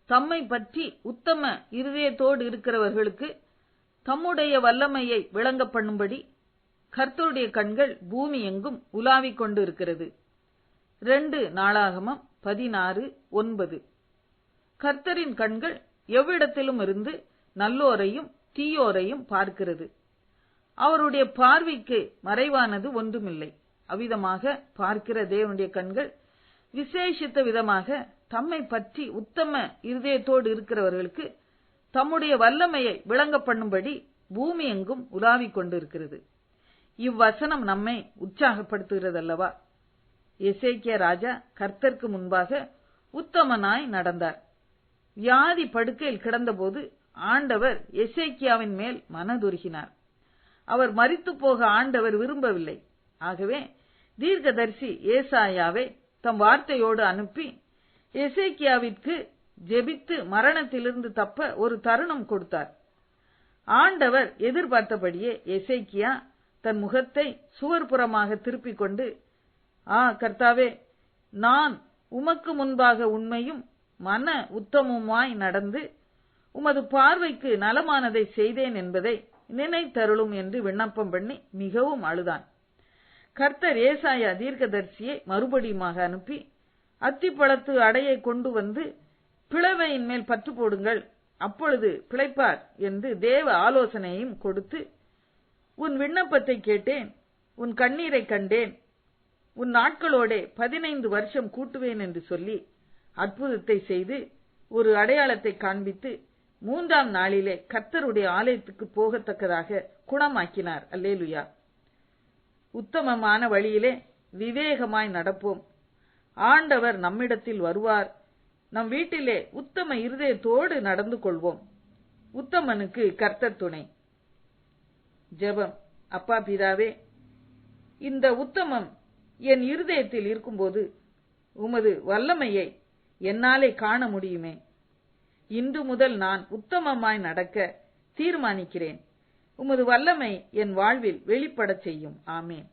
தம்மை பற்றி உத்தம இருதயத்தோடு இருக்கிறவர்களுக்கு தம்முடைய வல்லமையை விளங்க பண்ணும்படி கர்த்தருடைய கண்கள் பூமி எங்கும் உலாவிக் கொண்டு இருக்கிறது. 2 நாளாகமம் 16:9. கர்த்தரின் கண்கள் எவ்விடத்திலும் இருந்து நல்லோரையும் தீயோரையும் பார்க்கிறது. அவருடைய பார்வைக்கு மறைவானது ஒன்றுமில்லை. அவ்விதமாக பார்க்கிற தேவனுடைய கண்கள் விசேஷித்த விதமாக தம்மை பற்றி உத்தம இருதயத்தோடு இருக்கிறவர்களுக்கு தம்முடைய வல்லமையை விளங்க பண்ணும்படி பூமி எங்கும் உலாவிக் கொண்டிருக்கிறது. இவ்வசனம் நம்மை உற்சாகப்படுத்துகிறதல்லவா? எசேக்கியா ராஜா கர்த்தருக்கு முன்பாக உத்தமனாய் நடந்தார். வியாதி படுக்கையில் கிடந்தபோது ஆண்டவர் எசேக்கியாவின் மேல் மனதுருகினார். அவர் மரித்து போக ஆண்டவர் விரும்பவில்லை. ஆகவே தீர்க்கதரிசி ஏசாயாவை தம் வார்த்தையோடு அனுப்பி எசேக்கியாவிற்கு ஜெபித்து மரணத்திலிருந்து தப்ப ஒரு தருணம் கொடுத்தார். ஆண்டவர் எதிர்பார்த்தபடியே எசேக்கியா தன் முகத்தை சுவர்புறமாக திருப்பிக் கொண்டு, கர்த்தாவே, நான் உமக்கு முன்பாக உண்மையும் மன உத்தமமாய் நடந்து உமது பார்வைக்கு நலமானதை செய்தேன் என்பதை நினைத்தருளும் என்று விண்ணப்பம் பண்ணி மிகவும் அழுதான். கர்த்தர் ஏசாயா தீர்க்கதரிசியை மறுபடியுமாக அனுப்பி அத்திப்பழத்து அடையை கொண்டு வந்து பிளவையின் மேல் பற்று போடுங்கள், அப்பொழுது பிழைப்பார் என்று தேவ ஆலோசனையும் கொடுத்து, உன் விண்ணப்பத்தை கேட்டேன், உன் கண்ணீரை கண்டேன், உன் நாட்களோட 15 வருஷம் கூட்டுவேன் என்று சொல்லி அற்புதத்தை செய்து ஒரு அடையாளத்தை காண்பித்து 3ஆம் நாளிலே கர்த்தருடைய ஆலயத்துக்கு போகத்தக்கதாக குணமாக்கினார். அல்லேலுயா. உத்தமமான வழியிலே விவேகமாய் நடப்போம். ஆண்டவர் நம்மிடத்தில் வருவார். நம் வீட்டிலே உத்தம இருதயத்தோடு நடந்து கொள்வோம். உத்தமனுக்கு கர்த்தர் துணை. ஜெபம். அப்பா பிதாவே, இந்த உத்தமம் என் இருதயத்தில் இருக்கும்போது உமது வல்லமையை என்னாலே காண முடியுமே. இன்று முதல் நான் உத்தமமாய் நடக்க தீர்மானிக்கிறேன். உமது வல்லமை என் வாழ்வில் வெளிப்படச் செய்யும். ஆமென்.